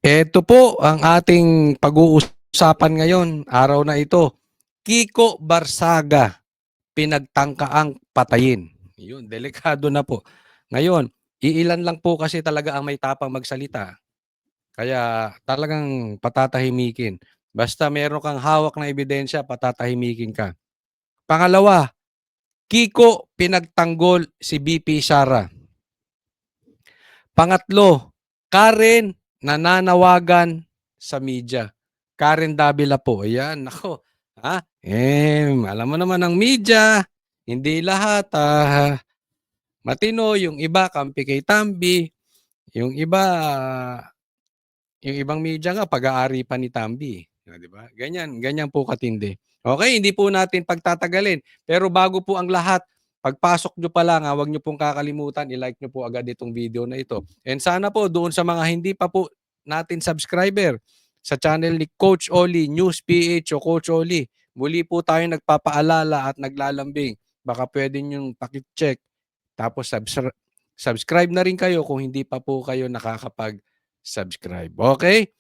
Ito po ang ating pag-uusapan ngayon, araw na ito. Kiko Barsaga, pinagtangkaang patayin. Yun, delikado na po. Ngayon, iilan lang po kasi talaga ang may tapang magsalita. Kaya talagang patatahimikin. Basta meron kang hawak na ebidensya, patatahimikin ka. Pangalawa, Kiko pinagtanggol si BP Sara. Pangatlo, Karen nananawagan sa media. Karen Davila po. Ayan, nako. Alam mo naman ang media, hindi lahat matino, yung iba kampi kay Tambi, yung iba yung ibang media nga pag-aari pa ni Tambi, di ba? Ganyan po katindi. Okay, hindi po natin pagtatagalin. Pero bago po ang lahat, pagpasok nyo pa lang, huwag nyo pong kakalimutan, i-like nyo po agad itong video na ito. And sana po, doon sa mga hindi pa po natin subscriber sa channel ni Coach Oli, News PH o Coach Oli, muli po tayo nagpapaalala at naglalambing. Baka pwede nyo pakit-check. Tapos subscribe na rin kayo kung hindi pa po kayo nakakapag-subscribe. Okay?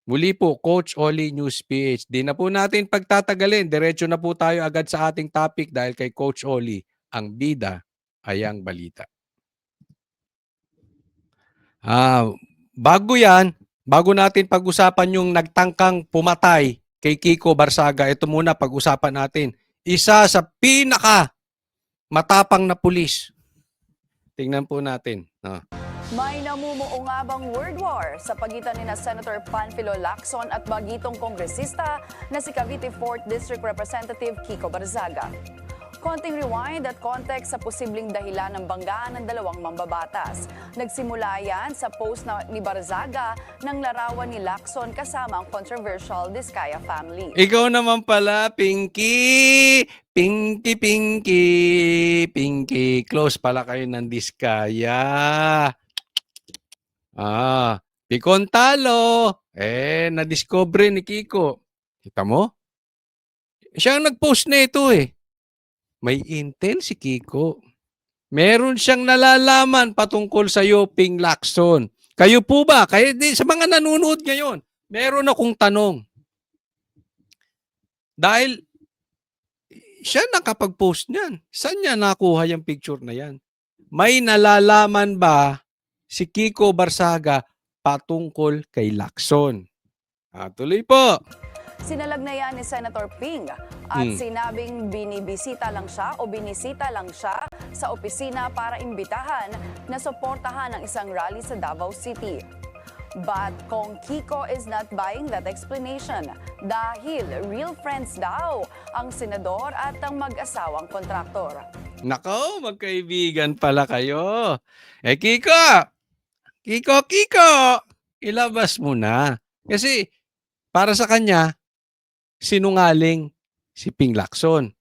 Muli po, Coach Oli News PH. Di na po natin pagtatagalin. Diretso na po tayo agad sa ating topic dahil kay Coach Oli, ang bida ay ang balita. Bago natin pag-usapan yung nagtangkang pumatay kay Kiko Barsaga, ito muna pag-usapan natin. Isa sa pinaka matapang na pulis. Tingnan po natin. May namumuo nga bang word war sa pagitan ni Senator Panfilo Lacson at bagitong kongresista na si Cavite 4th District Representative Kiko Barzaga? Konting rewind at context sa posibleng dahilan ng banggaan ng dalawang mambabatas. Nagsimula yan sa post ni Barzaga ng larawan ni Lacson kasama ang controversial Diskaya family. Ikaw naman pala, Pinky! Pinky. Close pala kayo ng Diskaya. Picon talo. Na-discover ni Kiko. Kita mo? Siya ang nag-post na ito eh. May intel si Kiko. Meron siyang nalalaman patungkol sa Ping Lacson. Kayo po ba? Sa mga nanonood ngayon, meron akong tanong. Dahil siya nakapag-post niyan. Saan niya nakuha yung picture na yan? May nalalaman ba si Kiko Barsaga patungkol kay Lacson? Tuloy po. Sinalagnayan ni Senator Ping at sinabing binisita lang siya sa opisina para imbitahan na suportahan ang isang rally sa Davao City. But kung Kiko is not buying that explanation dahil real friends daw ang senador at ang mag-asawang kontraktor. Nako, magkaibigan pala kayo. Kiko, ilabas mo na. Kasi para sa kanya, sinungaling si Ping Lacson.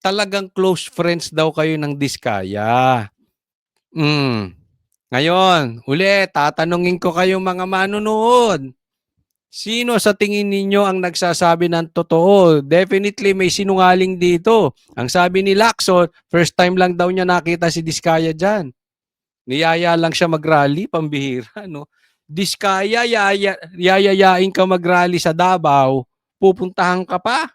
Talagang close friends daw kayo ng Diskaya. Ngayon, ulit, tatanungin ko kayo mga manunood. Sino sa tingin ninyo ang nagsasabi ng totoo? Definitely may sinungaling dito. Ang sabi ni Lacson, first time lang daw niya nakita si Diskaya dyan. Niyaya lang siya mag-rally, pambihira, no? Diskaya, yayayain ka mag-rally sa Davao, pupuntahan ka pa?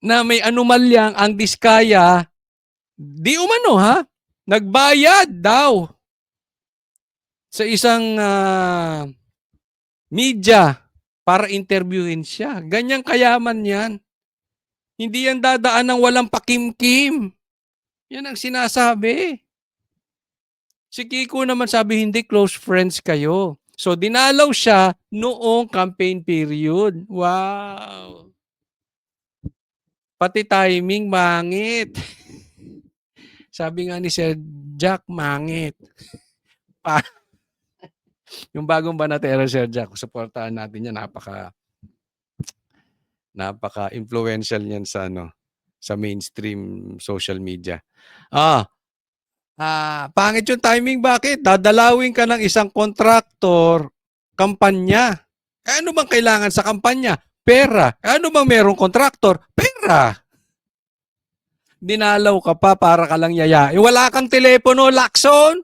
Na may anomalyang ang Diskaya, di umano nagbayad daw sa isang media para interviewin siya. Ganyang kayaman yan. Hindi yan dadaan ng walang pakimkim. Yan ang sinasabi. Si Kiko naman sabi, hindi, close friends kayo. So, dinalaw siya noong campaign period. Wow! Pati timing, mangit. Sabi nga ni Sir Jack, mangit. Yung bagong banatero, Sir Jack, suportahan natin yan. Napaka-influential yan sa mainstream social media. Pangit yung timing, bakit? Dadalawin ka ng isang kontraktor, kampanya. Ano bang kailangan sa kampanya? Pera. Ano bang merong kontraktor? Pera. Dinalaw ka pa para ka lang yayain. Wala kang telepono, Lacson.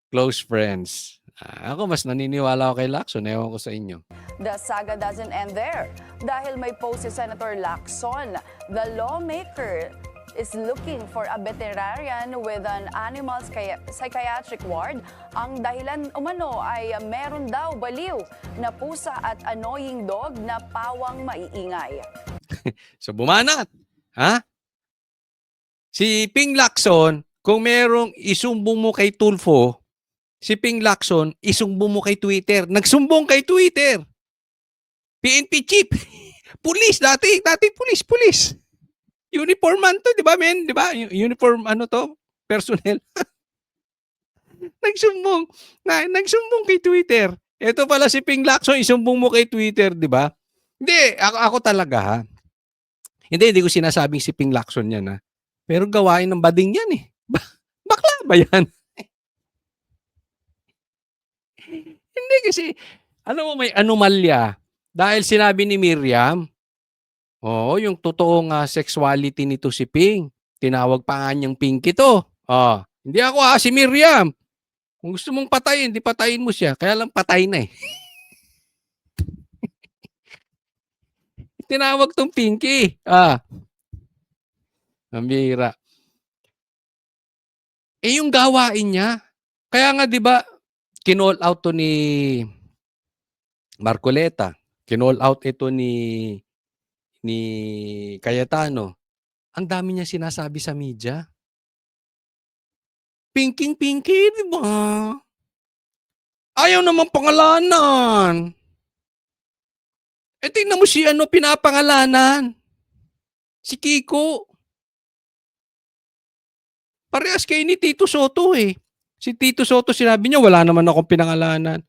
Close friends. Ako mas naniniwala ako kay Lacson, ewan ko sa inyo. The saga doesn't end there. Dahil may post si Senator Lacson, the lawmaker is looking for a veterinarian with an animal psychiatric ward. Ang dahilan umano ay meron daw baliw na pusa at annoying dog na pawang maiingay. So bumanat. Ha? Si Ping Lacson, kung merong isumbong mo kay Tulfo, si Ping Lacson, isumbong mo kay Twitter. Nagsumbong kay Twitter. PNP chief. Pulis, dati pulis. Uniform man to, di ba, men? Di ba? Uniform, personnel. Nagsumbong kay Twitter. Ito pala si Ping Lacson, isumbong mo kay Twitter, di ba? Hindi, ako talaga, ha? Hindi ko sinasabing si Ping Lacson yan, ha? Pero gawain ng bading yan, eh. Bakla ba yan? Hindi kasi, alam mo, may anomalya. Dahil sinabi ni Miriam, yung totoong sexuality nito si Ping. Tinawag pa nga niyang Pinky to. Hindi ako si Miriam. Kung gusto mong patayin, di patayin mo siya. Kaya lang patay na eh. Tinawag tong Pinky. Ang bihira. Yung gawain niya. Kaya nga di ba, kinall out to ni Marcoleta. Kinall out ito ni Cayetano. Ang dami niya sinasabi sa media. Pinky, di ba? Ayaw naman pangalanan. Tingnan mo si pinapangalanan. Si Kiko. Parehas kayo ni Tito Soto eh. Si Tito Soto sinabi niya, wala naman akong pinangalanan.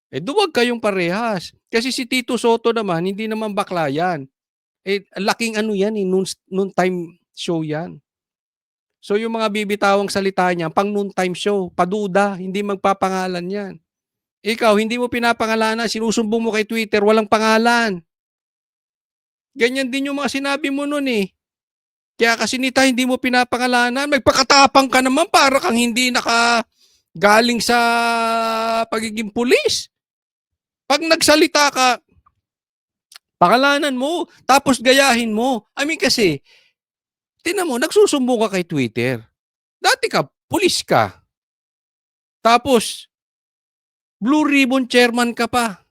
Duwag kayong parehas. Kasi si Tito Soto naman, hindi naman bakla yan. Laking yan eh, noon time show yan. So yung mga bibitawang salita niya, pang noon time show, paduda, hindi magpapangalan yan. Ikaw, hindi mo pinapangalanan, sinusumbong mo kay Twitter, walang pangalan. Ganyan din yung mga sinabi mo noon eh. Kaya kasi nita hindi mo pinapangalanan, magpakatapang ka naman para kang hindi galing sa pagiging pulis. Pag nagsalita ka, pangalanan mo, tapos gayahin mo. I mean kasi, tinan mo, nagsusumbong ka kay Twitter. Dati ka, pulis ka. Tapos, Blue Ribbon chairman ka pa.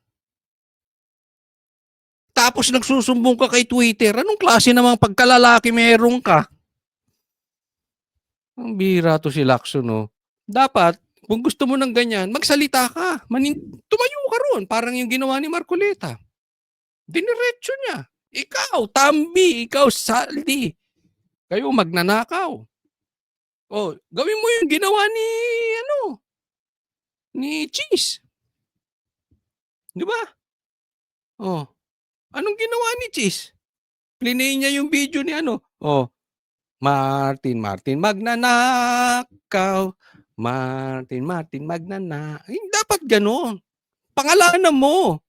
Tapos nagsusumbong ka kay Twitter. Anong klase namang pagkalalaki meron ka? Ang bihira to si Lacson, no? Dapat, kung gusto mo ng ganyan, magsalita ka. Tumayo ka ron. Parang yung ginawa ni Marcoleta. Diniretso niya. Ikaw, Tambi. Ikaw, Saldi. Kayo magnanakaw. Gawin mo yung ginawa ni Cheese. Di ba? Anong ginawa ni Cheese? Plinay niya yung video ni Martin magnanakaw. Martin magnanakaw. Dapat gano'n. Pangalanan mo.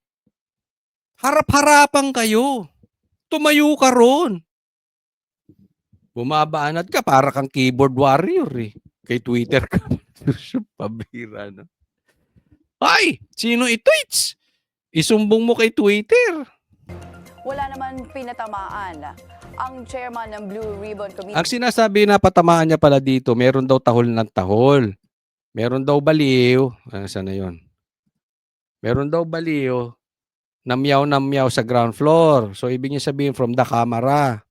Harap-harapan kayo. Tumayo ka ron. Bumabaanat ka para kang keyboard warrior eh. Kay Twitter ka. Pabira, no? Ay! Sino i-tweets? Isumbong mo kay Twitter. Wala naman pinatamaan ang chairman ng Blue Ribbon Committee. Ang sinasabi na patamaan niya pala dito, meron daw tahol ng tahol. Meron daw baliw. Saan na yun? Meron daw baliw na miyaw sa ground floor. So, ibig niya sabihin from the camera.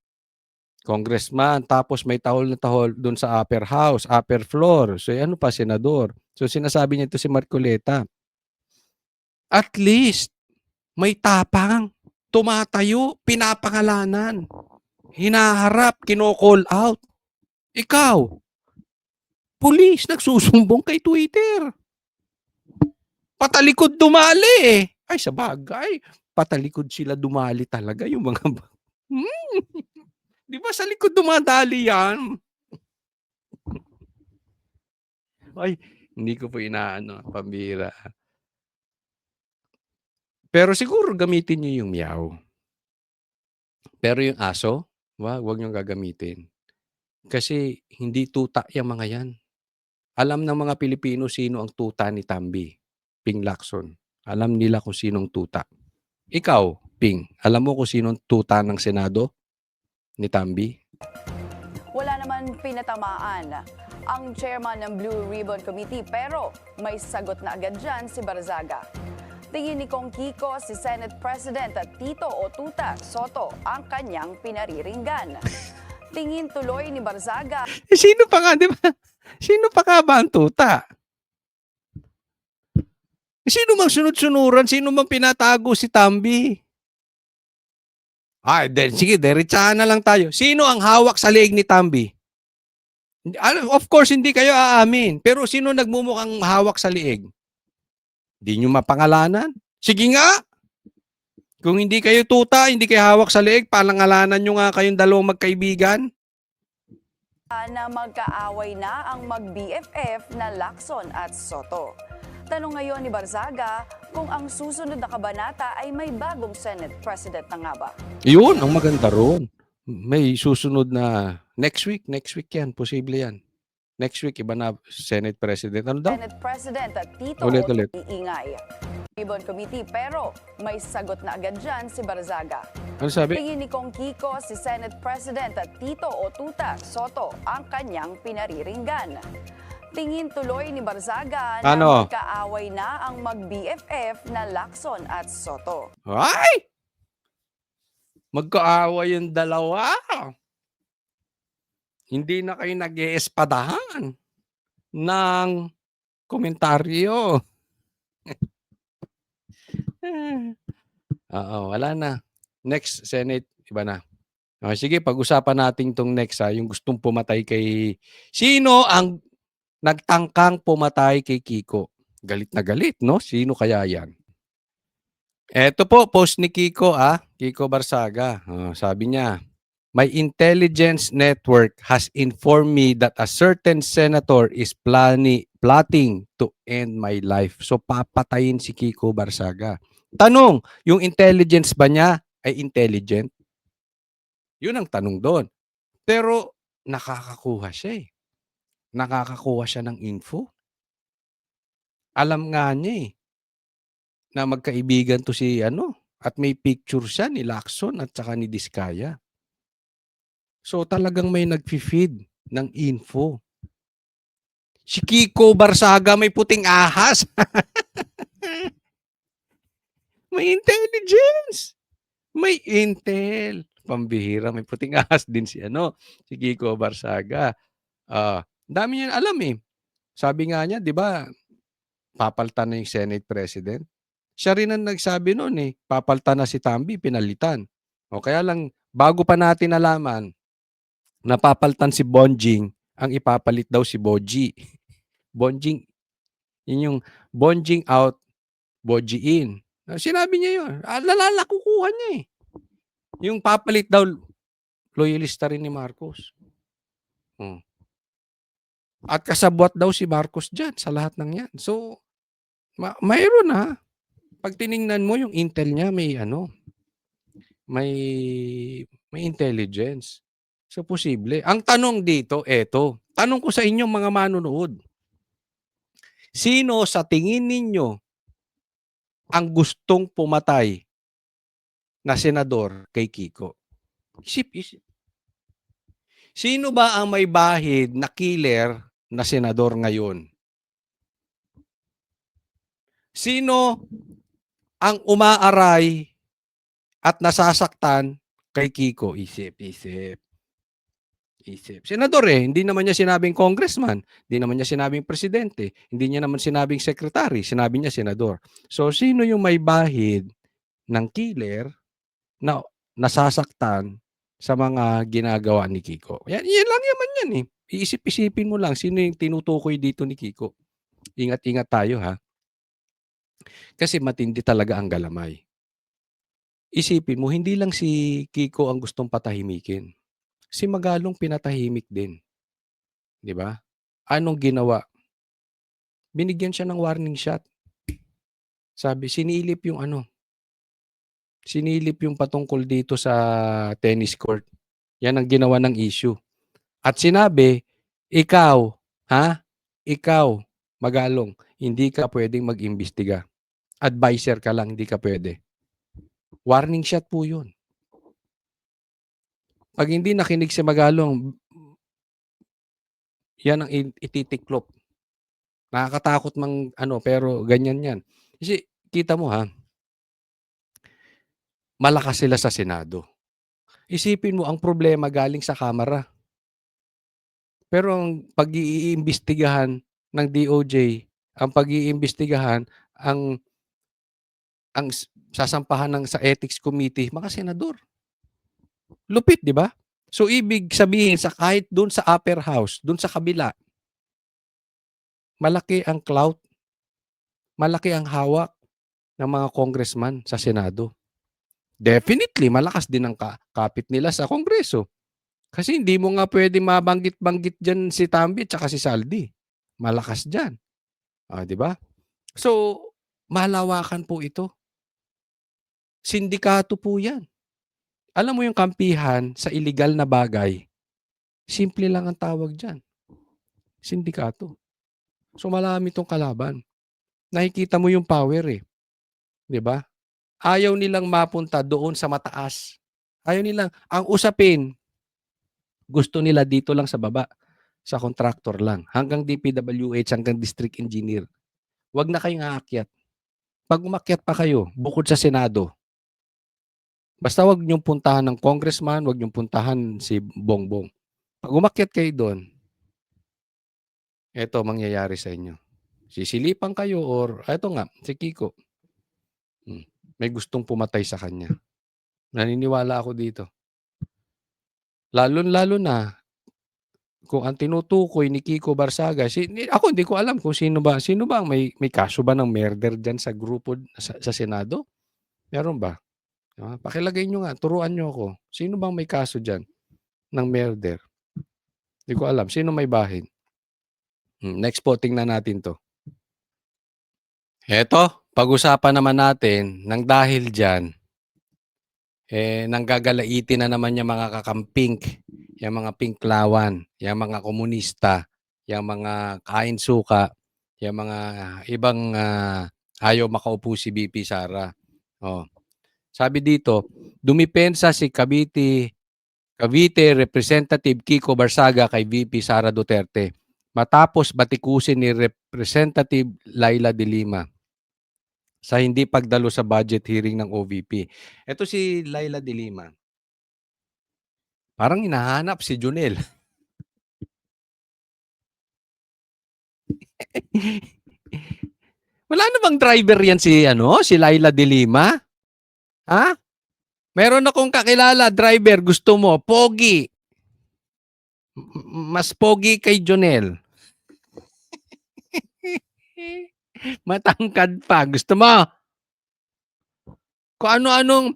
Congressman. Tapos may tahol na tahol dun sa upper house, upper floor. So, senador. So, sinasabi niya ito si Marcoleta. At least, may tapang. Tumatayo, pinapangalanan. Hinaharap, kino-call out. Ikaw, pulis, nagsusumbong kay Twitter. Patalikod dumali eh. Ay, sa bagay, patalikod sila dumali talaga yung mga... Di ba sa likod dumadali yan? Ay, hindi ko po pambira. Pero siguro gamitin niyo yung meow. Pero yung aso, Wag niyong gagamitin. Kasi hindi tuta yang mga yan. Alam ng mga Pilipino sino ang tuta ni Tambi, Ping Lacson. Alam nila kung sinong tuta. Ikaw, Ping, alam mo kung sinong tuta ng Senado ni Tambi? Wala naman pinatamaan ang chairman ng Blue Ribbon Committee pero may sagot na agad dyan si Barzaga. Tingin ni Kong Kiko si Senate President at Tito o Tuta Soto ang kanyang pinariringgan. Tingin tuloy ni Barzaga Sino pa nga, di ba? Sino pa nga ba ang tuta? Sino mang sunod-sunuran? Sino mang pinatago si Tambi? Sige, diretsahan na lang tayo. Sino ang hawak sa leeg ni Tambi? Of course, hindi kayo aamin. Pero sino nagmumukhang hawak sa leeg? Hindi nyo mapangalanan? Sige nga! Kung hindi kayo tuta, hindi kayo hawak sa leeg, palangalanan nyo nga kayong dalawang magkaibigan. na magkaaway na ang mag-BFF na Lacson at Soto. Tanong ngayon ni Barzaga kung ang susunod na kabanata ay may bagong Senate President na nga ba. Yun, ang maganda ron. May susunod na next week yan, posible yan. Next week, iba na Senate President. Ano daw? Senate President at Tito Ulit. iingay. Ribbon Committee pero may sagot na agad dyan si Barzaga. Ano sabi? Tingin ni Kong Kiko si Senate President at Tito o Tuta Soto ang kanyang pinariringgan. Tingin tuloy ni Barzaga na Ano? magkaaway na ang mag-BFF na Lacson at Soto. Ay! Magkaaway yung dalawa. Hindi na kayo nag-iespadahan ng komentaryo. Oo, wala na. Next, Senate, iba na. Okay, sige, pag-usapan natin tong next yung gustong pumatay kay... Sino ang nagtangkang pumatay kay Kiko? Galit na galit, no? Sino kaya yan? Eto po, post ni Kiko, Kiko Barzaga. Sabi niya, my intelligence network has informed me that a certain senator is plotting to end my life. So, papatayin si Kiko Barzaga. Tanong, yung intelligence ba niya ay intelligent? Yun ang tanong doon. Pero, nakakakuha siya eh. Nakakakuha siya ng info. Alam nga niya na magkaibigan to si at may picture siya ni Lacson at saka ni Diskaya. So talagang may nag-feed ng info. Si Kiko Barzaga may puting ahas. May intelligence. May intel. Pambihira, may puting ahas din si Kiko Barzaga. Dami niya alam eh. Sabi nga niya, 'di ba, papalitan na yung Senate President. Siya rin ang nagsabi noon eh, papalitan na si Tambi, pinalitan. O kaya lang, bago pa natin nalaman, napapalitan si Bonjing, ang ipapalit daw si Boji. Bonjing, yun yung Bonjing out, Boji in. Sinabi niya yun. Kukuha niya eh. Yung papalit daw, loyalista rin ni Marcos. At kasabwat daw si Marcos dyan sa lahat ng yan. So, mayroon pag tiningnan mo yung intel niya, may intelligence. So, posible. Ang tanong dito, tanong ko sa inyong mga manonood. Sino sa tingin ninyo ang gustong pumatay na senador kay Kiko? Isip. Sino ba ang may bahid na killer na senador ngayon? Sino ang umaaray at nasasaktan kay Kiko? Isip. Senador hindi naman niya sinabing congressman, hindi naman niya sinabing presidente, hindi niya naman sinabing secretary, sinabi niya senador. So, sino yung may bahid ng killer na nasasaktan sa mga ginagawa ni Kiko? Yan lang naman yan eh. Iisip-isipin mo lang sino yung tinutukoy dito ni Kiko. Ingat-ingat tayo Kasi matindi talaga ang galamay. Isipin mo, hindi lang si Kiko ang gustong patahimikin. Si Magalong pinatahimik din. 'Di ba? Anong ginawa? Binigyan siya ng warning shot. Sabi, sinilip yung patungkol dito sa tennis court. Yan ang ginawa ng issue. At sinabi, ikaw, ikaw, Magalong, hindi ka pwedeng mag-imbestiga. Advisor ka lang, hindi ka pwede. Warning shot po yun. Pag hindi nakinig si Magalong, yan ang ititiklop. Nakakatakot mang pero ganyan yan. Kasi kita mo malakas sila sa Senado. Isipin mo ang problema galing sa Kamara. Pero ang pag-iimbestigahan ng DOJ, ang pag-iimbestigahan, ang sasampahan sa Ethics Committee, mga senador. Lupit, di ba? So ibig sabihin sa kahit doon sa upper house, doon sa kabila, malaki ang clout, malaki ang hawak ng mga congressman sa Senado. Definitely, malakas din ang kapit nila sa Kongreso. Kasi hindi mo nga pwede mabanggit-banggit dyan si Tambi at si Saldi. Malakas dyan. Di ba? So, malawakan po ito. Sindikato po yan. Alam mo yung kampihan sa illegal na bagay, simple lang ang tawag dyan. Sindikato. So, marami itong kalaban. Nakikita mo yung power Di ba? Ayaw nilang mapunta doon sa mataas. Ayaw nilang. Ang usapin, gusto nila dito lang sa baba. Sa contractor lang. Hanggang DPWH, hanggang district engineer. Huwag na kayong aakyat. Pag umakyat pa kayo, bukod sa Senado, basta huwag niyong puntahan ng congressman, huwag niyong puntahan si Bongbong. Pag umakyat kayo doon, eto mangyayari sa inyo. Sisilipan kayo or, eto nga, si Kiko. May gustong pumatay sa kanya. Naniniwala ako dito. Lalo na, kung ang tinutukoy ni Kiko Barsaga, ako hindi ko alam kung sino ba ang may kaso ba ng murder dyan sa grupo sa Senado? Meron ba? Pakilagay nyo nga, turuan nyo ako. Sino bang may kaso dyan ng murder? Hindi ko alam. Sino may bahin? Next po, tingnan natin to. Eto, pag-usapan naman natin nang dahil dyan, nanggagalaitin na naman yung mga kakamping, yung mga pinklawan, yung mga komunista, yung mga kain suka, yung mga ibang ayaw makaupo si VP Sara. Sabi dito, dumipensa si Cavite Representative Kiko Barsaga kay VP Sara Duterte matapos batikusin ni Representative Laila de Lima sa hindi pagdalo sa budget hearing ng OVP. Ito si Laila de Lima. Parang hinahanap si Junel. Wala na bang driver yan si Laila de Lima? Meron akong kakilala, driver, gusto mo, pogi. Mas pogi kay Junel. Matangkad pa. Gusto mo? Kung ano-anong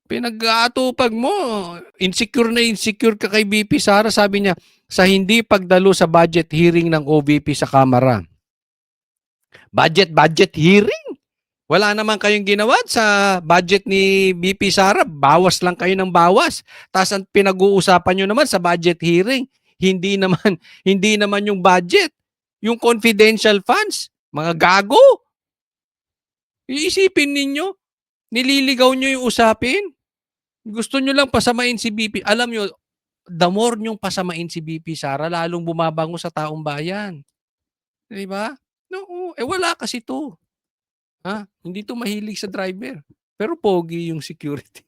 pinag-aatupag mo. Insecure ka kay VP Sara. Sabi niya, sa hindi pagdalo sa budget hearing ng OVP sa Kamara. Budget hearing? Wala naman kayong ginawa sa budget ni VP Sara. Bawas lang kayo ng bawas. Tapos ang pinag-uusapan nyo naman sa budget hearing, hindi naman yung budget. Yung confidential funds. Mga gago. Iisipin ninyo, nililigaw nyo yung usapin. Gusto nyo lang pasamain si BP. Alam nyo, the more nyong pasamain si BP Sara, lalong bumabango sa taong bayan. Di ba? No, wala kasi to. Hindi to mahilig sa driver. Pero pogi yung security.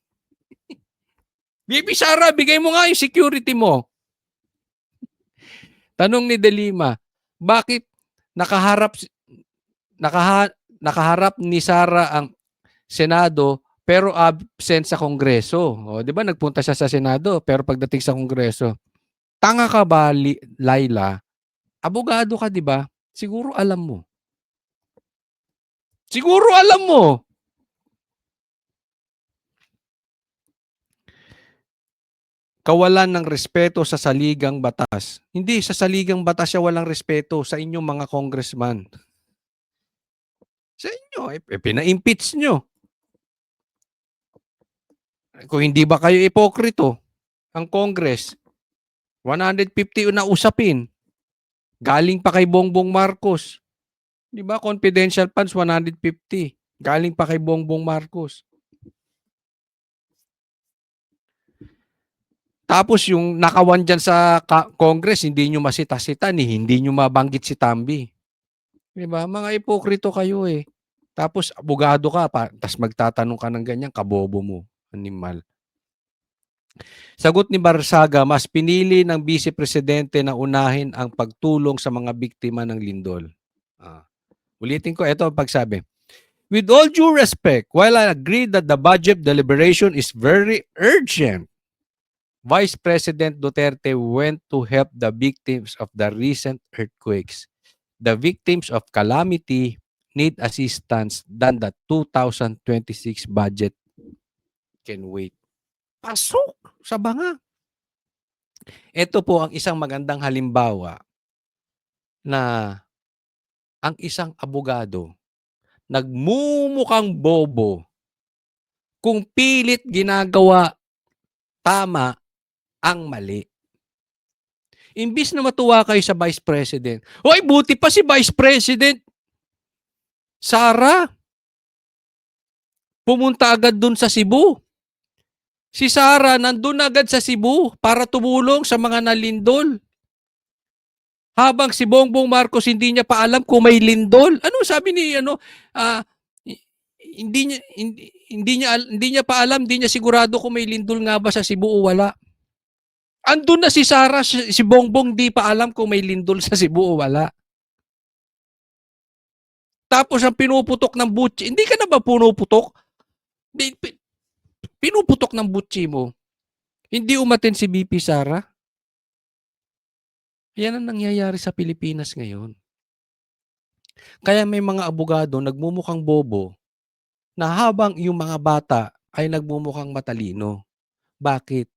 BP Sara, bigay mo nga yung security mo. Tanong ni De Lima, bakit nakaharap ni Sara ang Senado pero absent sa Kongreso? Di ba nagpunta siya sa Senado pero pagdating sa Kongreso, tanga ka ba, Laila? Abogado ka, di ba? Siguro alam mo. Kawalan ng respeto sa saligang batas. Hindi, sa saligang batas siya walang respeto sa inyong mga congressman. Sa inyo, pina-impeach nyo. Kung hindi ba kayo ipokrito, ang Congress, 150 na usapin. Galing pa kay Bongbong Marcos. Di ba? Confidential funds, 150. Galing pa kay Bongbong Marcos. Tapos yung nakawan dyan sa Congress, hindi nyo masita-sita ni hindi nyo mabanggit si Tambi. Di ba? Mga ipokrito kayo eh. Tapos abogado ka pa, tapos magtatanong ka ng ganyan, kabobo mo, animal. Sagot ni Barsaga, mas pinili ng Vice Presidente na unahin ang pagtulong sa mga biktima ng lindol. Ulitin ko, ito ang pagsabi. With all due respect, while I agree that the budget deliberation is very urgent, Vice President Duterte went to help the victims of the recent earthquakes. The victims of calamity need assistance than the 2026 budget can wait. Pasok sa banga. Ito po ang isang magandang halimbawa na ang isang abogado nagmumukhang bobo kung pilit ginagawa tama ang mali. Imbis na matuwa kayo sa Vice President, hoy, buti pa si Vice President Sara pumunta agad dun sa Cebu. Si Sara nandun agad sa Cebu para tumulong sa mga nalindol. Habang si Bongbong Marcos hindi niya pa alam kung may lindol. Ano sabi ni hindi niya pa alam, hindi niya sigurado kung may lindol nga ba sa Cebu o wala. Andun na si Sara, si Bongbong di pa alam kung may lindol sa Cebu o wala. Tapos ang pinuputok ng butchi, hindi ka na ba punuputok? Pinuputok ng butchi mo. Hindi umaten si BP Sara. Yan ang nangyayari sa Pilipinas ngayon. Kaya may mga abogado nagmumukhang bobo na habang yung mga bata ay nagmumukhang matalino. Bakit?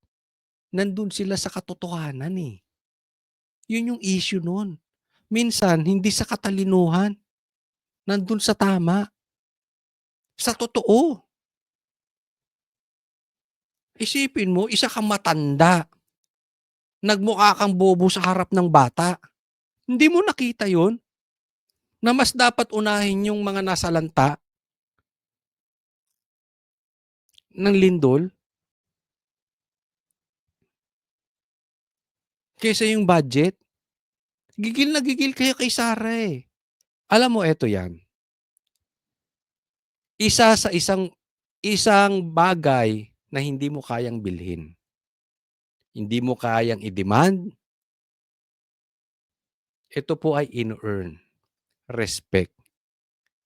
Nandun sila sa katotohanan eh. Yun yung issue nun. Minsan, hindi sa katalinuhan. Nandun sa tama. Sa totoo. Isipin mo, isa kang matanda. Nagmukha kang bobo sa harap ng bata. Hindi mo nakita yun? Na mas dapat unahin yung mga nasa lanta ng lindol kaysa yung budget. Gigil na gigil kayo kay Sara eh. Alam mo, eto yan. Isa sa isang bagay na hindi mo kayang bilhin. Hindi mo kayang i-demand. Ito po ay in-earn. Respect.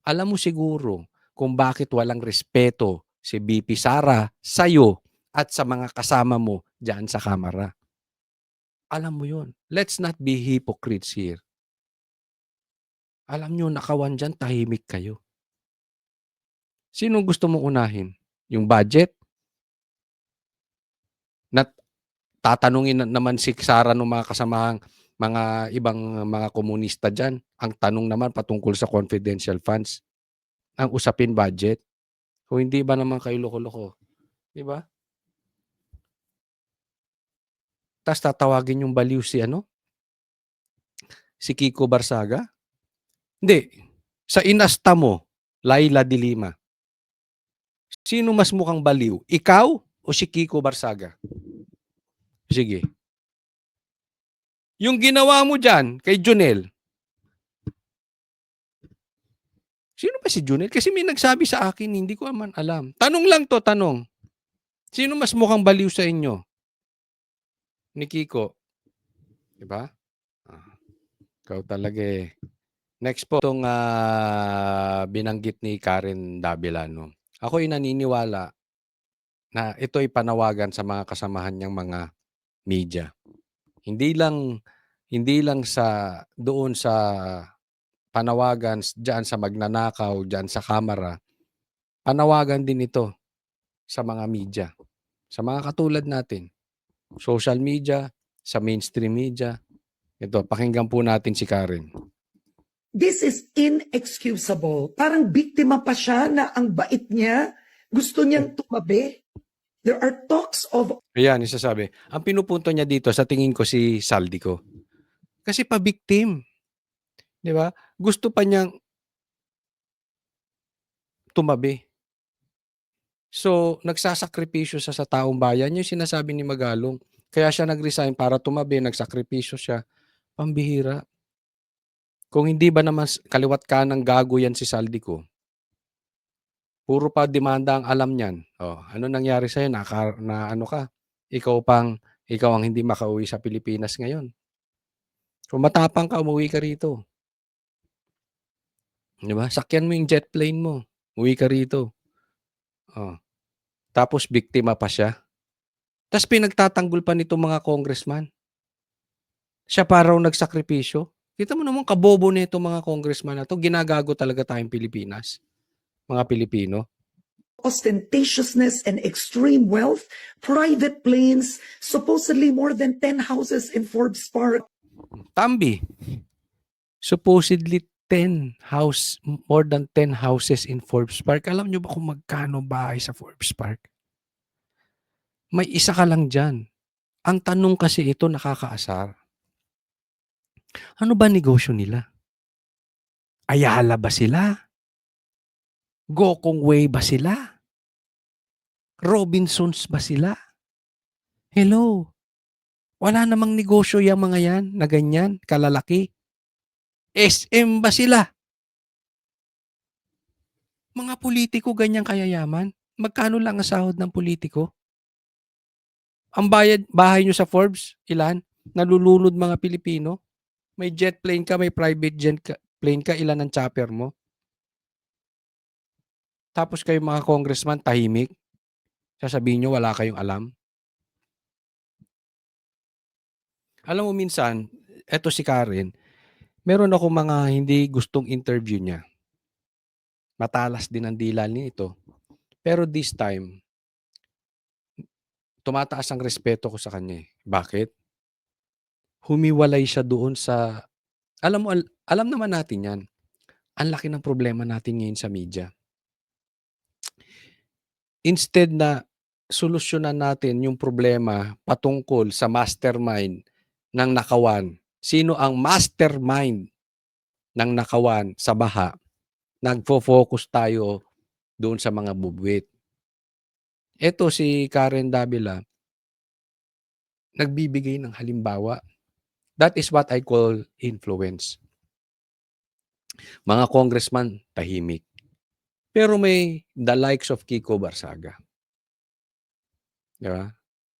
Alam mo siguro kung bakit walang respeto si BP Sara sa'yo at sa mga kasama mo dyan sa kamera. Alam mo yun. Let's not be hypocrites here. Alam nyo, nakawan dyan, tahimik kayo. Sino gusto mong unahin? Yung budget? Na tatanungin naman si Sara ng mga kasamahang mga ibang mga komunista dyan. Ang tanong naman patungkol sa confidential funds. Ang usapin budget. Kung hindi ba naman kayo loko-loko? Diba? Tapos tatawagin yung baliw si si Kiko Barsaga? Hindi. Sa inasta mo, Laila de Lima. Sino mas mukhang baliw? Ikaw o si Kiko Barsaga? Sige. Yung ginawa mo dyan kay Junel. Sino ba si Junel? Kasi may nagsabi sa akin, hindi ko man alam. Tanong lang to, tanong. Sino mas mukhang baliw sa inyo? Ni Kiko. Diba? Ikaw talaga eh. Next po, itong binanggit ni Karen Dabilano. Ako'y naniniwala na ito'y panawagan sa mga kasamahan niyang mga media. Hindi lang sa doon sa panawagan diyan sa magnanakaw, diyan sa kamera. Panawagan din ito sa mga media. Sa mga katulad natin. Social media, sa mainstream media. Ito, pakinggan po natin si Karen. This is inexcusable. Parang biktima pa siya na ang bait niya. Gusto niyang tumabi. There are talks of Ayan, yung sasabi. Ang pinupunto niya dito sa tingin ko si Saldico. Kasi pa-victim, 'di ba? Gusto pa niyang tumabi. So, nagsasakripisyo siya sa taong bayan, yung sinasabi ni Magalong. Kaya siya nag-resign para tumabi, nagsakripisyo siya. Pambihira. Kung hindi ba naman kaliwat kanang gago yan si Saldico, puro pa demanda ang alam niyan. Oh, ano nangyari sa'yo? Na ano ka? Ikaw ang hindi makauwi sa Pilipinas ngayon. Kung matapang ka, umuwi ka rito. 'Di ba? Sakyan mo yung jet plane mo. Uwi ka rito. Oh. Tapos biktima pa siya. Tapos pinagtatanggol pa nito mga congressman. Siya pa raw nagsakripisyo. Kita mo naman kabobo nito mga congressman na to. Ginagago talaga tayong Pilipinas. Mga Pilipino. ostentatiousness and extreme wealth, private planes, supposedly more than 10 houses in Forbes Park. Tambi. Supposedly more than 10 houses in Forbes Park. Alam nyo ba kung magkano bahay sa Forbes Park? May isa ka lang dyan. Ang tanong kasi ito nakakaasar. Ano ba negosyo nila? Ayala ba sila? Gokong Way ba sila? Robinsons ba sila? Hello? Wala namang negosyo yung mga yan na ganyan, kalalaki. SM ba sila? Mga politiko ganyan kayayaman? Magkano lang ang sahod ng politiko? Ang bahay nyo sa Forbes, ilan? Nalulunod mga Pilipino? May jet plane ka, may private plane ka, ilan ang chopper mo? Tapos kayo mga congressman, tahimik. Sasabihin nyo, wala kayong alam. Alam mo minsan, eto si Karen, meron ako mga hindi gustong interview niya. Matalas din ang dila nito. Pero this time, tumataas ang respeto ko sa kanya. Bakit? Humiwalay siya doon sa, alam naman natin yan. Ang laki ng problema natin ngayon sa media. Instead na solusyonan natin yung problema patungkol sa mastermind ng nakawan. Sino ang mastermind ng nakawan sa baha? Nagfo-focus tayo doon sa mga bubwit. Ito si Karen Davila, nagbibigay ng halimbawa. That is what I call influence. Mga congressman, tahimik. Pero may the likes of Kiko Barsaga. Diba?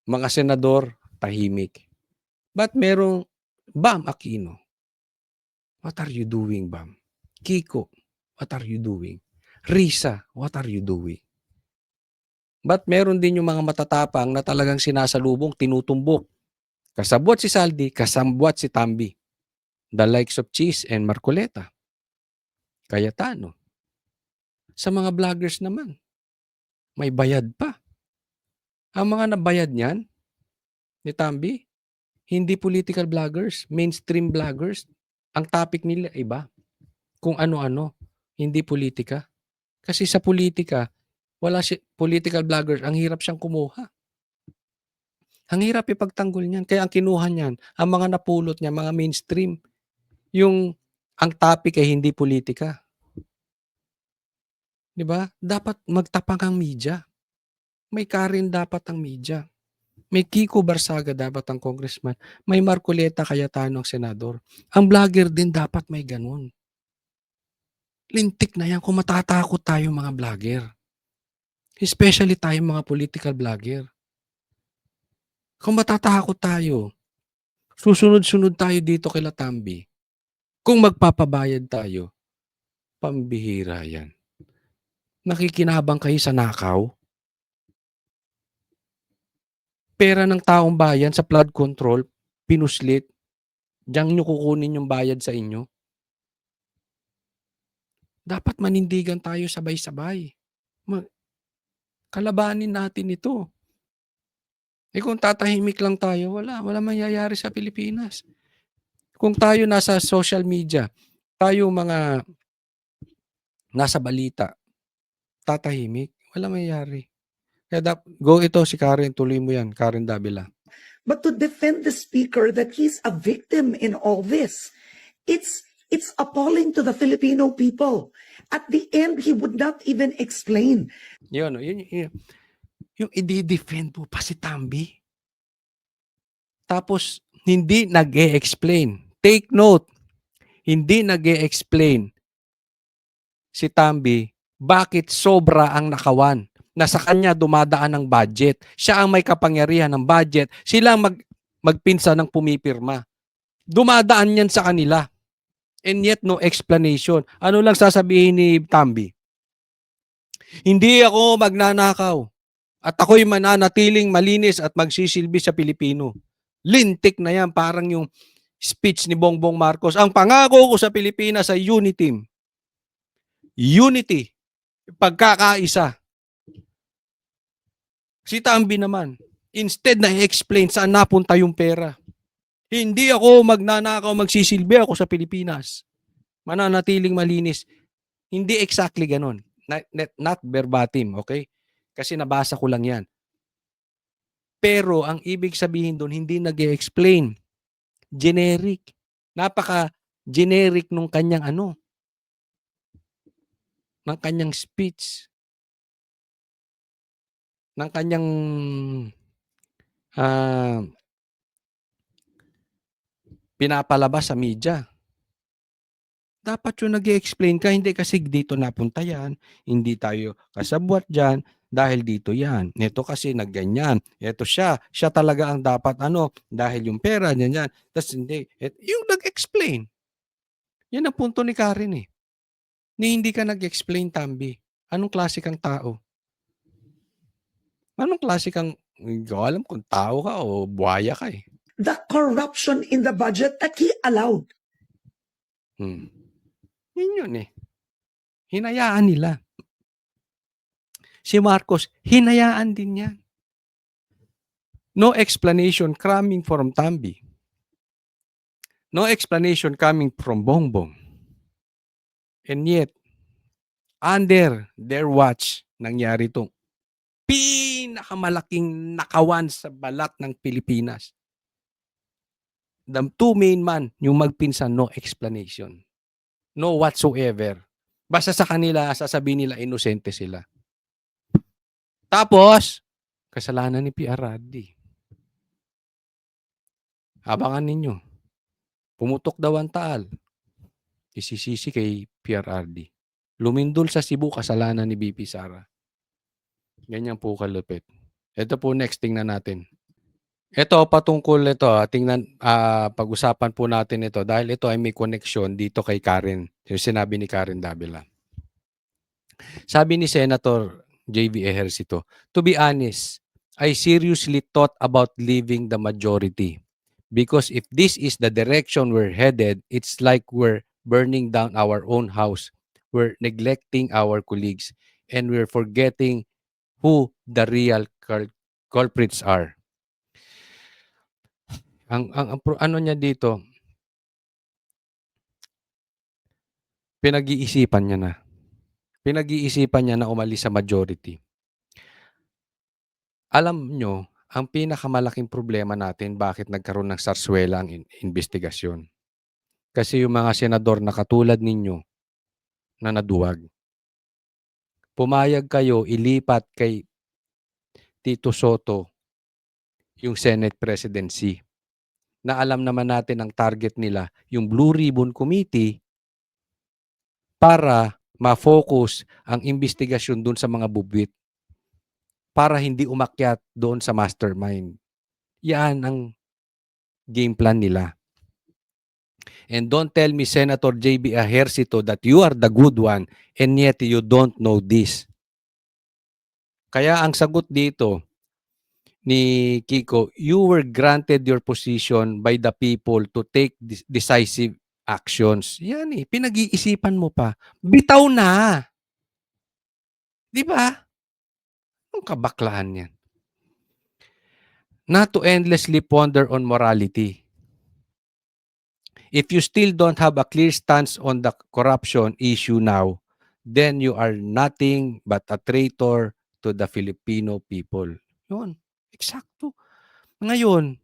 Mga senador, tahimik. But merong Bam Aquino. What are you doing, Bam? Kiko, what are you doing? Risa, what are you doing? But meron din yung mga matatapang na talagang sinasalubong, tinutumbok. Kasabwat si Saldi, kasabwat si Tambi. The likes of Cheese and Marcoleta. Cayetano. Sa mga vloggers naman, may bayad pa. Ang mga nabayad niyan, ni Tambi, hindi political vloggers, mainstream vloggers. Ang topic nila iba. Kung ano-ano, hindi politika. Kasi sa politika, wala si political vloggers, ang hirap siyang kumuha. Ang hirap ipagtanggol niyan. Kaya ang kinuha niyan, ang mga napulot niya, mga mainstream, ang topic ay hindi politika. 'Di ba? Dapat magtapang ang media. May Karen dapat ang media. May Kiko Barsaga dapat ang congressman. May Marcoleta Cayetano ang senador. Ang vlogger din dapat may ganun. Lintik na yan kung matatakot tayo mga vlogger. Especially tayo mga political vlogger. Kung matatakot tayo, susunod-sunod tayo dito kay Latambi. Kung magpapabayad tayo, pambihira yan. Nakikinabang kayo sa nakaw? Pera ng taong bayan sa flood control, pinuslit, diyan nyo kukunin yung bayad sa inyo. Dapat manindigan tayo sabay-sabay. Kalabanin natin ito. Kung tatahimik lang tayo, wala mangyayari sa Pilipinas. Kung tayo nasa social media, tayo mga nasa balita, tatahimik, wala mangyayari. Kaya go ito si Karen, tuloy mo yan, Karen Davila. But to defend the speaker that he's a victim in all this, it's appalling to the Filipino people. At the end, he would not even explain. Yun, yung i-defend mo pa si Tambi. Tapos, hindi nag-e-explain. Take note, hindi nag-e-explain si Tambi bakit sobra ang nakawan na sa kanya dumadaan ng budget. Siya ang may kapangyarihan ng budget. Sila ang magpinsa ng pumipirma. Dumadaan yan sa kanila. And yet, no explanation. Ano lang sasabihin ni Tambi? Hindi ako magnanakaw. At ako'y mananatiling malinis at magsisilbi sa Pilipino. Lintik na yan, parang yung speech ni Bongbong Marcos. Ang pangako ko sa Pilipinas ay unity. Unity. Pagkakaisa. Si Tambi naman, instead na i-explain saan napunta yung pera. Hindi ako magnanakaw, magsisilbi ako sa Pilipinas. Mananatiling malinis. Hindi exactly ganun. Not verbatim, okay? Kasi nabasa ko lang yan. Pero ang ibig sabihin doon, hindi nag-e-explain. Generic. Napaka-generic nung kanyang ng kanyang speech. Ng kanyang pinapalabas sa media. Dapat yung nag-e-explain ka, hindi kasi dito napunta yan, hindi tayo kasabwat dyan, dahil dito yan. Ito kasi nagganyan. Ito siya talaga ang dapat dahil yung pera, yan. Tapos hindi, yung nag-explain. Yan ang punto ni Karen eh. Ni hindi ka nag-explain, Tambi. Anong klase kang tao? Anong klase kang, hindi ko alam kung tao ka o buhaya ka eh. The corruption in the budget that he allowed. Yun eh. Hinayaan nila. Si Marcos, hinayaan din yan. No explanation coming from Tambi. No explanation coming from Bongbong. And yet, under their watch, nangyari itong pinakamalaking nakawan sa balat ng Pilipinas. The two main man, yung magpinsan, no explanation. No whatsoever. Basta sa kanila, sasabihin nila, inosente sila. Tapos, kasalanan ni PRRD. Abangan ninyo. Pumutok daw ang Taal. Isisisi kay PRRD. Lumindol sa Cebu, kasalanan ni BP Sara. Ganyan po kalupit. Ito po next, tingnan natin. Ito, patungkol ito, pag-usapan po natin ito dahil ito ay may connection dito kay Karen. Yung sinabi ni Karen Davila. Sabi ni Senator J.V. Ejercito, to be honest, I seriously thought about leaving the majority. Because if this is the direction we're headed, it's like we're burning down our own house. We're neglecting our colleagues. And we're forgetting who the real culprits are. Ang ano niya dito, pinag-iisipan niya na. Pinag-iisipan niya na umalis sa majority. Alam nyo, ang pinakamalaking problema natin bakit nagkaroon ng sarswela ang investigasyon. Kasi yung mga senador na katulad ninyo na naduwag. Pumayag kayo ilipat kay Tito Soto yung Senate presidency. Na alam naman natin ang target nila, yung Blue Ribbon Committee, para ma-focus ang investigasyon doon sa mga bubwit. Para hindi umakyat doon sa mastermind. Yan ang game plan nila. And don't tell me, Senator J.B. Ejercito, that you are the good one and yet you don't know this. Kaya ang sagot dito ni Kiko, you were granted your position by the people to take decisive actions. Yan eh, pinag-iisipan mo pa. Bitaw na. Di ba? Ang kabaklaan yan. Not to endlessly ponder on morality. If you still don't have a clear stance on the corruption issue now, then you are nothing but a traitor to the Filipino people. Yun, eksakto. Ngayon,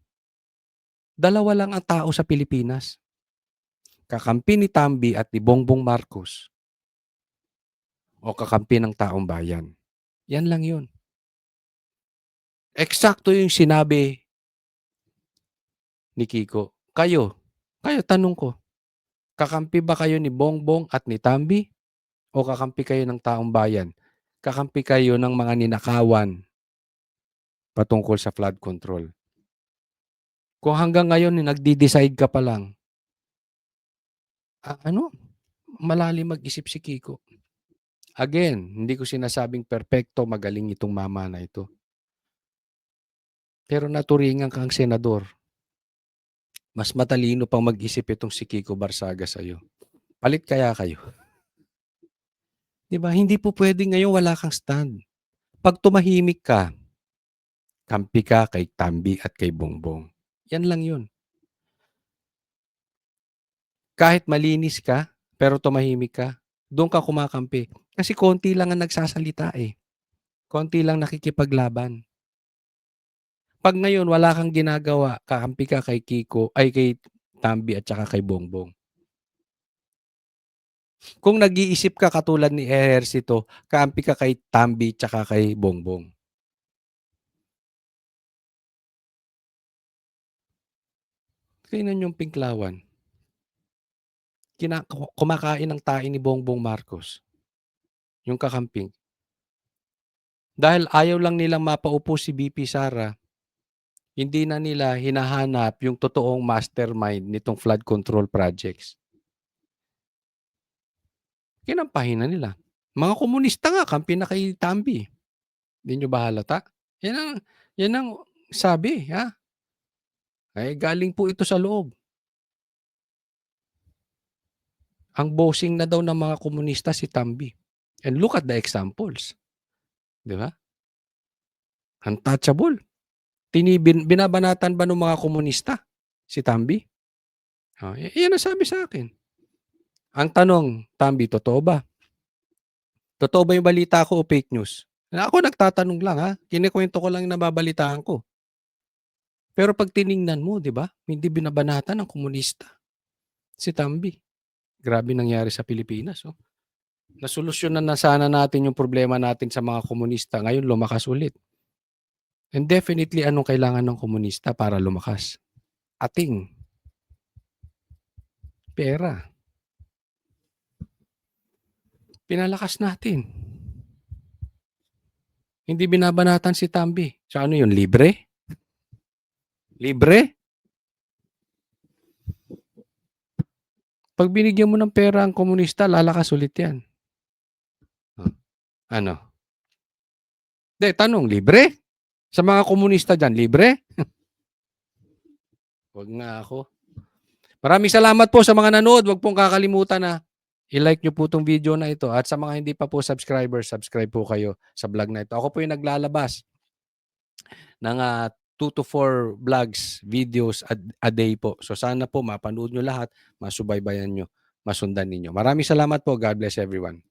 dalawa lang ang tao sa Pilipinas. Kakampi ni Tambi at ni Bongbong Marcos o kakampi ng taong bayan. Yan lang yun. Eksakto yung sinabi ni Kiko. Kayo tanong ko, kakampi ba kayo ni Bongbong at ni Tambi o kakampi kayo ng taong bayan? Kakampi kayo ng mga ninakawan patungkol sa flood control? Kung hanggang ngayon nagdi-decide ka pa lang, malalim mag-isip si Kiko. Again, hindi ko sinasabing perpekto, magaling itong mama na ito. Pero naturingan kang senador. Mas matalino pang mag-isip itong si Kiko Barsaga sa'yo. Palit kaya kayo? Diba? Hindi po pwede ngayon wala kang stand. Pag tumahimik ka, kampi ka kay Tambi at kay Bongbong. Yan lang yun. Kahit malinis ka, pero tumahimik ka, doon ka kumakampi. Kasi konti lang ang nagsasalita eh. Konti lang nakikipaglaban. Pag ngayon wala kang ginagawa, kakampi ka kay Kiko, ay kay Tambi at saka kay Bongbong. Kung nag-iisip ka katulad ni Ejercito, kakampi ka kay Tambi at saka kay Bongbong. Tingnan yung Pinklawan. Kumakain ng tae ni Bongbong Marcos. Yung kakamping. Dahil ayaw lang nilang mapaupo si BP Sara, hindi na nila hinahanap yung totoong mastermind nitong flood control projects. Kinampahin na nila. Mga komunista nga, kampi na kay Tambi. Hindi nyo ba halata? Yan ang sabi, ha? Ay, galing po ito sa loob. Ang bossing na daw ng mga komunista si Tambi. And look at the examples. Di ba? Untouchable. Binabanatan ba ng mga komunista si Tambi? Yan ang sabi sa akin. Ang tanong, Tambi, totoo ba? Totoo ba yung balita ko o fake news? Ako nagtatanong lang ha. Kinikwento ko lang yung nababalitaan ko. Pero pag tiningnan mo, di ba? Hindi binabanatan ng komunista si Tambi. Grabe nangyari sa Pilipinas. Oh. Nasolusyonan na sana natin yung problema natin sa mga komunista. Ngayon, lumakas ulit. And definitely, anong kailangan ng komunista para lumakas? Ating pera. Pinalakas natin. Hindi binabanatan si Tambi. Sa ano yun? Libre? Libre? Pag binigyan mo ng pera ang komunista, lalakas ulit yan. Ano? Tanong, libre? Sa mga komunista dyan, libre? Huwag nga ako. Maraming salamat po sa mga nanood. Huwag pong kakalimutan na i-like nyo po itong video na ito. At sa mga hindi pa po subscribers, subscribe po kayo sa vlog na ito. Ako po yung naglalabas ng 2 to 4 vlogs, videos a day po. So sana po mapanood nyo lahat, masubaybayan nyo, masundan ninyo. Maraming salamat po. God bless everyone.